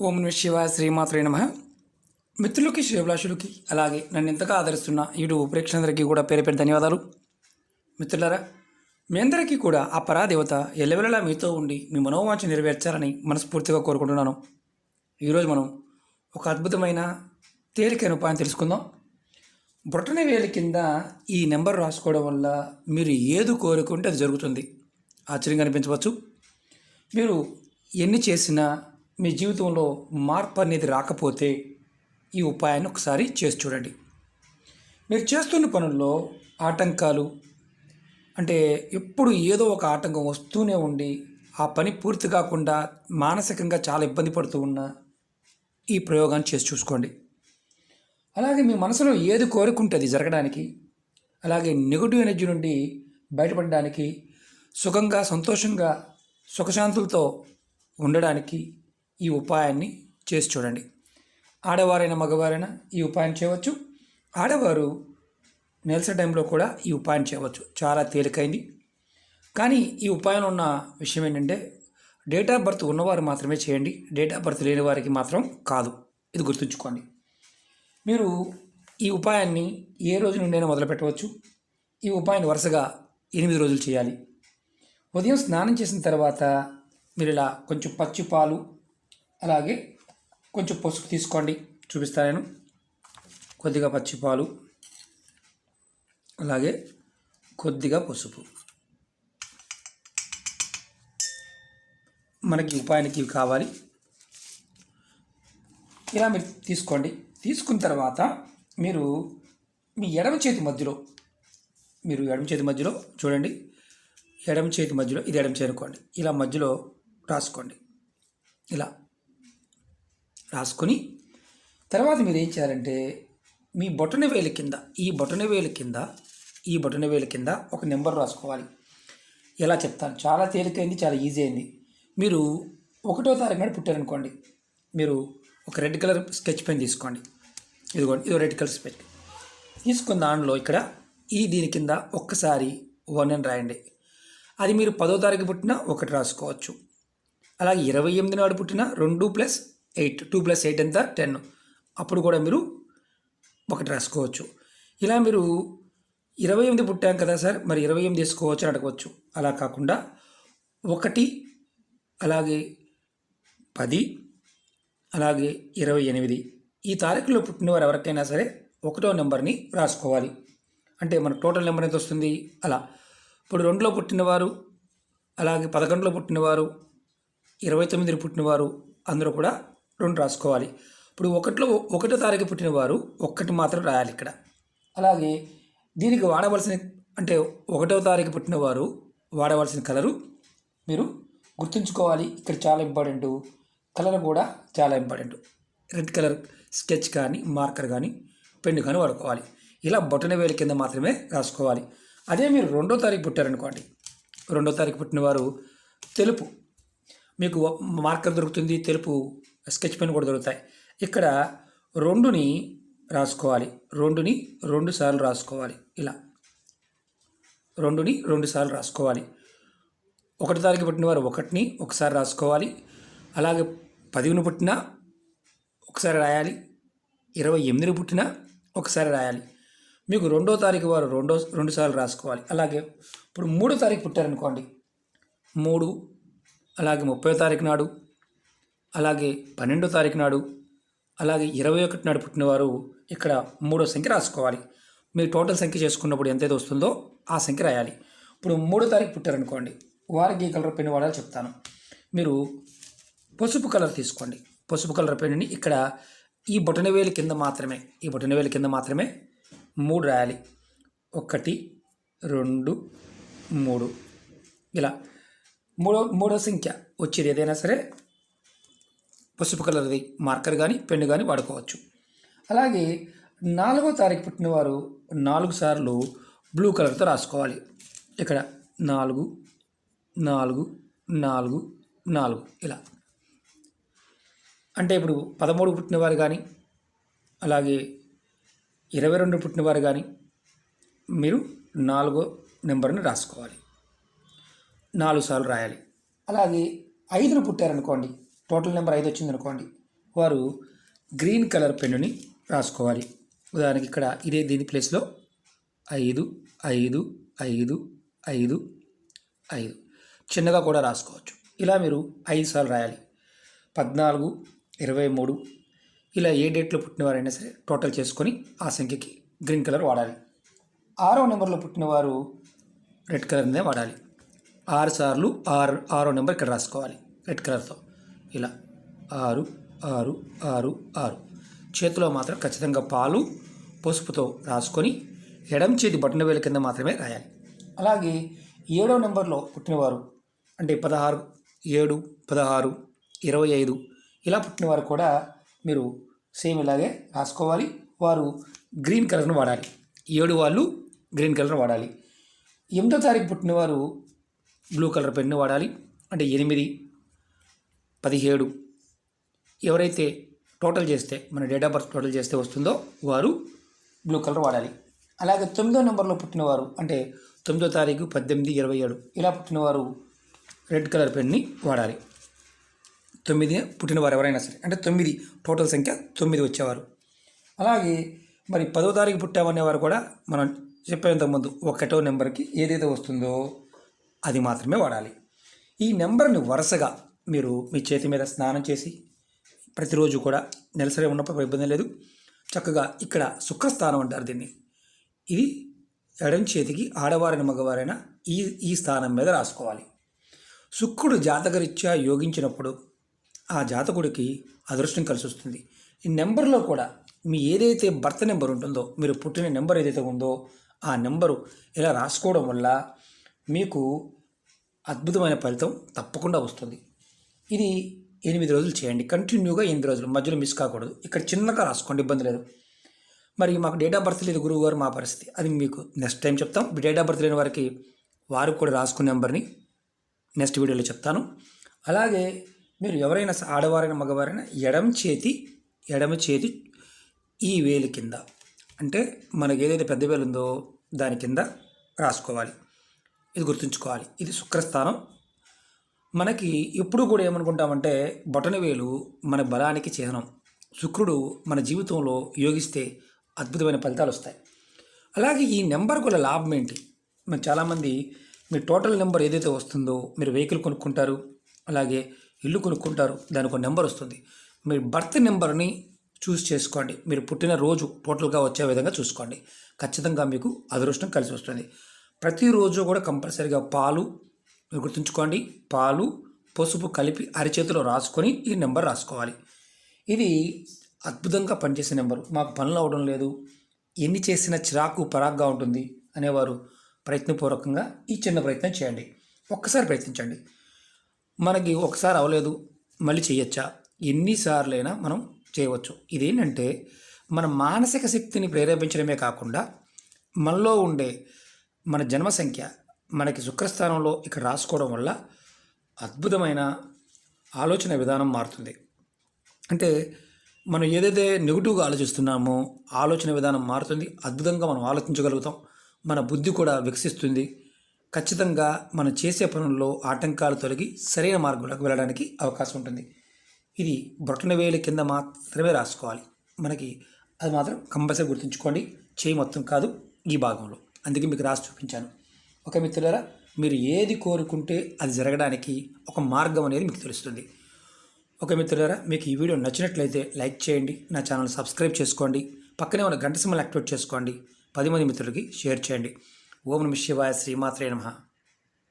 ఓం నమః శివాయ శ్రీమాత్రే నమః. మిత్రులకి శ్రేభిలాషులకి అలాగే నన్ను ఎంతగా ఆదరిస్తున్న యూట్యూబ్ ప్రేక్షకులందరికీ కూడా పేరు పేరు ధన్యవాదాలు. మిత్రులారా, మీ అందరికీ కూడా ఆ పరాదేవత ఎల్లవెల్లలా మీతో ఉండి మీ మనోవాంఛ నెరవేర్చాలని మనస్ఫూర్తిగా కోరుకుంటున్నాను. ఈరోజు మనం ఒక అద్భుతమైన తేలికైన ఉపాయం తెలుసుకుందాం. బొటన వేలి కింద ఈ నెంబర్ రాసుకోవడం వల్ల మీరు ఏది కోరుకుంటే అది జరుగుతుంది. ఆశ్చర్యంగా అనిపించవచ్చు. మీరు ఎన్ని చేసినా మీ జీవితంలో మార్పు అనేది రాకపోతే ఈ ఉపాయాన్ని ఒకసారి చేసి చూడండి. మీరు చేస్తున్న పనుల్లో ఆటంకాలు అంటే ఎప్పుడు ఏదో ఒక ఆటంకం వస్తూనే ఉండి ఆ పని పూర్తి కాకుండా మానసికంగా చాలా ఇబ్బంది పడుతూ ఉన్న ఈ ప్రయోగాన్ని చేసి చూసుకోండి. అలాగే మీ మనసులో ఏది కోరుకుంటే అది జరగడానికి, అలాగే నెగటివ్ ఎనర్జీ నుండి బయటపడడానికి, సుఖంగా సంతోషంగా సుఖశాంతులతో ఉండడానికి ఈ ఉపాయాన్ని చేసి చూడండి. ఆడవారైనా మగవారైనా ఈ ఉపాయం చేయవచ్చు. ఆడవారు నెలసరి టైంలో కూడా ఈ ఉపాయం చేయవచ్చు. చాలా తేలికైంది. కానీ ఈ ఉపాయం ఉన్న విషయం ఏంటంటే డేట్ ఆఫ్ బర్త్ ఉన్నవారు మాత్రమే చేయండి. డేట్ ఆఫ్ బర్త్ లేని వారికి మాత్రం కాదు. ఇది గుర్తుంచుకోండి. మీరు ఈ ఉపాయాన్ని ఏ రోజు నుండైనా మొదలుపెట్టవచ్చు. ఈ ఉపాయాన్ని వరుసగా 8 రోజులు చేయాలి. ఉదయం స్నానం చేసిన తర్వాత మీరు ఇలా కొంచెం పచ్చి పాలు అలాగే కొంచెం పసుపు తీసుకోండి. చూపిస్తాను నేను. కొద్దిగా పచ్చి పాలు అలాగే కొద్దిగా పసుపు. మనకి ఉపాయానికి ఇవి కావాలి. ఇలా మీరు తీసుకోండి. తీసుకున్న తర్వాత మీరు మీ ఎడమ చేతి మధ్యలో చూడండి. ఎడమ చేతి మధ్యలో ఇది ఎడమ చేయి అనుకోండి. ఇలా మధ్యలో రాసుకోండి. ఇలా రాసుకొని తర్వాత మీరు ఏం చేయాలంటే మీ బొటన వేలి కింద ఒక నెంబర్ రాసుకోవాలి. ఎలా చెప్తాను, చాలా తేలికైంది, చాలా ఈజీ అయింది. మీరు 1వ తారీఖు నాడు పుట్టారనుకోండి. మీరు ఒక రెడ్ కలర్ స్కెచ్ పెన్ తీసుకోండి. ఇదిగోండి, ఇది రెడ్ కలర్ స్కెచ్ తీసుకున్న దానిలో ఇక్కడ దీని కింద ఒక్కసారి 1 అని రాయండి. అది మీరు 10వ తారీఖు పుట్టినా 1 రాసుకోవచ్చు. అలాగే 28 నాడు పుట్టిన 2 + 8, 2 + 8 ఎంత 10, అప్పుడు కూడా మీరు 1 రాసుకోవచ్చు. ఇలా మీరు 28 పుట్టాం కదా సార్, మరి 28 తీసుకోవచ్చు అని అడగవచ్చు. అలా కాకుండా 1 అలాగే 10 అలాగే 28 ఈ తారీఖులో పుట్టిన వారు ఎవరికైనా సరే 1వ నెంబర్ని రాసుకోవాలి. అంటే మన టోటల్ నెంబర్ ఎంత వస్తుంది అలా. ఇప్పుడు 2లో పుట్టినవారు అలాగే 11లో పుట్టినవారు 29 పుట్టినవారు అందరూ కూడా 2 రాసుకోవాలి. ఇప్పుడు 1వ తారీఖు పుట్టినవారు 1 మాత్రం రాయాలి ఇక్కడ. అలాగే దీనికి వాడవలసిన అంటే 1వ తారీఖు పుట్టినవారు వాడవలసిన కలరు మీరు గుర్తుంచుకోవాలి. ఇక్కడ చాలా ఇంపార్టెంట్. కలర్ కూడా చాలా ఇంపార్టెంట్. రెడ్ కలర్ స్కెచ్ కానీ మార్కర్ కానీ పెన్ను కానీ వాడుకోవాలి. ఇలా బొటన వేలి కింద మాత్రమే రాసుకోవాలి. అదే మీరు 2వ తారీఖు పుట్టారనుకోండి. 2వ తారీఖు పుట్టినవారు తెలుపు, మీకు మార్కర్ దొరుకుతుంది, తెలుపు స్కెచ్ పెన్ కూడా దొరుకుతాయి. ఇక్కడ 2ని రాసుకోవాలి. 2ని 2 సార్లు రాసుకోవాలి. ఇలా 2ని 2 సార్లు రాసుకోవాలి. 1వ తారీఖు పుట్టిన వారు 1ని ఒకసారి రాసుకోవాలి. అలాగే 10ని పుట్టినా ఒకసారి రాయాలి. 28ని పుట్టినా ఒకసారి రాయాలి. మీకు 2వ తారీఖు వారు 2 సార్లు రాసుకోవాలి. అలాగే ఇప్పుడు 3వ తారీఖు పుట్టారనుకోండి. 3 అలాగే 30వ తారీఖు నాడు అలాగే 12వ తారీఖు నాడు అలాగే 21 నాడు పుట్టినవారు ఇక్కడ 3వ సంఖ్య రాసుకోవాలి. మీరు టోటల్ సంఖ్య చేసుకున్నప్పుడు ఎంతైతే వస్తుందో ఆ సంఖ్య రాయాలి. ఇప్పుడు 3వ తారీఖు పుట్టారనుకోండి. వారికి ఏ కలర్ పెన్ వాడాలో చెప్తాను. మీరు పసుపు కలర్ తీసుకోండి. పసుపు కలర్ పెన్ని ఇక్కడ ఈ బొటన వేలి కింద మాత్రమే 3 రాయాలి. 1 2 3 ఇలా మూడో సంఖ్య వచ్చేది ఏదైనా సరే పసుపు కలర్ది మార్కర్ కానీ పెన్ను కానీ వాడుకోవచ్చు. అలాగే 4వ తారీఖు పుట్టినవారు 4 సార్లు బ్లూ కలర్తో రాసుకోవాలి. ఇక్కడ 4 4 4 4 ఇలా. అంటే ఇప్పుడు 13 పుట్టినవారు కానీ అలాగే 22 పుట్టినవారు కానీ మీరు 4వ నెంబర్ని రాసుకోవాలి. 4 సార్లు రాయాలి. అలాగే 5ను పుట్టారనుకోండి, టోటల్ నెంబర్ 5 వచ్చిందనుకోండి, వారు గ్రీన్ కలర్ పెన్నుని రాసుకోవాలి. ఉదాహరణకి ఇక్కడ దీని ప్లేస్లో 5 5 5 5 5 చిన్నగా కూడా రాసుకోవచ్చు. ఇలా మీరు 5 సార్లు రాయాలి. 14 23 ఇలా ఏ డేట్లో పుట్టినవారైనా సరే టోటల్ చేసుకొని ఆ సంఖ్యకి గ్రీన్ కలర్ వాడాలి. 6వ నెంబర్లో పుట్టినవారు రెడ్ కలర్నే వాడాలి. 6 సార్లు 6వ నెంబర్ ఇక్కడ రాసుకోవాలి రెడ్ కలర్తో. ఇలా 6 6 6 6 చేతిలో మాత్రం ఖచ్చితంగా పాలు పసుపుతో రాసుకొని ఎడమ చేతి బటన్ వేలు కింద మాత్రమే రాయాలి. అలాగే 7వ నెంబర్లో పుట్టినవారు అంటే 16 7 16 25 ఇలా పుట్టినవారు కూడా మీరు సేమ్ ఇలాగే రాసుకోవాలి. వారు గ్రీన్ కలర్ను వాడాలి. 7 వాళ్ళు గ్రీన్ కలర్ వాడాలి. 8వ తారీఖు పుట్టినవారు బ్లూ కలర్ పెన్ను వాడాలి. అంటే 8 17 ఎవరైతే టోటల్ చేస్తే మన డేట్ ఆఫ్ బర్త్ టోటల్ చేస్తే వస్తుందో వారు బ్లూ కలర్ వాడాలి. అలాగే 9వ నెంబర్లో పుట్టినవారు అంటే 9వ తారీఖు 18 27 ఇలా పుట్టినవారు రెడ్ కలర్ పెన్ని వాడాలి. 9 పుట్టినవారు ఎవరైనా సరే అంటే 9 టోటల్ సంఖ్య 9 వచ్చేవారు. అలాగే మరి 10వ తారీఖు పుట్టామనేవారు కూడా మనం చెప్పేంత ముందు 1వ నెంబర్కి ఏదైతే వస్తుందో అది మాత్రమే వాడాలి. ఈ నెంబర్ని వరుసగా మీరు మీ చేతి మీద స్నానం చేసి ప్రతిరోజు కూడా నెలసరి ఉన్నప్పుడు ఇబ్బంది లేదు. చక్కగా ఇక్కడ శుక్రస్థానం అంటారు దీన్ని. ఇది ఎడం చేతికి ఆడవారైన మగవారైనా ఈ స్థానం మీద రాసుకోవాలి. శుక్రుడు జాతకరీత్యా యోగించినప్పుడు ఆ జాతకుడికి అదృష్టం కలిసి వస్తుంది. ఈ నెంబర్లో కూడా మీ ఏదైతే బర్త్ నెంబర్ ఉంటుందో మీరు పుట్టిన నెంబర్ ఏదైతే ఉందో ఆ నెంబరు ఇలా రాసుకోవడం వల్ల మీకు అద్భుతమైన ఫలితం తప్పకుండా వస్తుంది. ఇది 8 రోజులు చేయండి. కంటిన్యూగా 8 రోజులు, మధ్యలో మిస్ కాకూడదు. ఇక్కడ చిన్నగా రాసుకోండి, ఇబ్బంది లేదు. మరి మాకు డేట్ ఆఫ్ బర్త్ లేదు గురువు గారు, మా పరిస్థితి అది మీకు నెక్స్ట్ టైం చెప్తాం. డేట్ ఆఫ్ బర్త్ లేని వారికి వారు కూడా రాసుకునే నెంబర్ని నెక్స్ట్ వీడియోలో చెప్తాను. అలాగే మీరు ఎవరైనా ఆడవారైనా మగవారైనా ఎడమ చేతి ఈ వేలు కింద అంటే మనకి ఏదైతే పెద్ద వేలు ఉందో దాని కింద రాసుకోవాలి. ఇది గుర్తుంచుకోవాలి. ఇది శుక్రస్థానం. మనకి ఎప్పుడు కూడా ఏమనుకుంటామంటే బొటనవేలు మన బలానికి చిహ్నం. శుక్రుడు మన జీవితంలో యోగిస్తే అద్భుతమైన ఫలితాలు వస్తాయి. అలాగే ఈ నెంబర్ కూడా లాభం ఏంటి? మరి చాలామంది మీ టోటల్ నెంబర్ ఏదైతే వస్తుందో మీరు వెహికల్ కొనుక్కుంటారు, అలాగే ఇల్లు కొనుక్కుంటారు, దానికి ఒక నెంబర్ వస్తుంది. మీరు బర్త్ నెంబర్ని చూస్ చేసుకోండి. మీరు పుట్టిన రోజు టోటల్గా వచ్చే విధంగా చూసుకోండి. ఖచ్చితంగా మీకు అదృష్టం కలిసి వస్తుంది. ప్రతిరోజు కూడా కంపల్సరీగా పాలు మీరు గుర్తుంచుకోండి, పాలు పసుపు కలిపి అరిచేతిలో రాసుకొని ఈ నెంబర్ రాసుకోవాలి. ఇది అద్భుతంగా పనిచేసే నెంబరు. మాకు పనులు అవడం లేదు, ఎన్ని చేసినా చిరాకు పరాగ్గా ఉంటుంది అనేవారు ప్రయత్నపూర్వకంగా ఈ చిన్న ప్రయత్నం చేయండి. ఒక్కసారి ప్రయత్నించండి. మనకి ఒకసారి అవ్వలేదు మళ్ళీ చేయొచ్చా? ఎన్నిసార్లైనా మనం చేయవచ్చు. ఇదేంటంటే మన మానసిక శక్తిని ప్రేరేపించడమే కాకుండా మనలో ఉండే మన జన్మ సంఖ్య మనకి శుక్రస్థానంలో ఇక్కడ రాసుకోవడం వల్ల అద్భుతమైన ఆలోచన విధానం మారుతుంది. అంటే మనం ఏదైతే నెగిటివ్గా ఆలోచిస్తున్నామో ఆలోచన విధానం మారుతుంది. అద్భుతంగా మనం ఆలోచించగలుగుతాం. మన బుద్ధి కూడా వికసిస్తుంది. ఖచ్చితంగా మనం చేసే పనుల్లో ఆటంకాలు తొలగి సరైన మార్గంలోకి వెళ్ళడానికి అవకాశం ఉంటుంది. ఇది బొటనవేలు కింద మాత్రమే రాసుకోవాలి. మనకి అది మాత్రం కంపల్సరీ గుర్తుంచుకోండి. చేయి మొత్తం కాదు, ఈ భాగంలో. అందుకే మీకు రాసి చూపించాను. ఒక మిత్రులారా, మీరు ఏది కోరుకుంటే అది జరగడానికి ఒక మార్గం అనేది మీకు తెలుస్తుంది. ఒక మిత్రులారా, మీకు ఈ వీడియో నచ్చినట్లయితే లైక్ చేయండి, నా ఛానల్ సబ్స్క్రైబ్ చేసుకోండి, పక్కనే ఉన్న గంట సింబల్ యాక్టివేట్ చేసుకోండి, 10 మంది మిత్రులకి షేర్ చేయండి. ఓం నమః శివాయ. శ్రీమాత్రే నమః.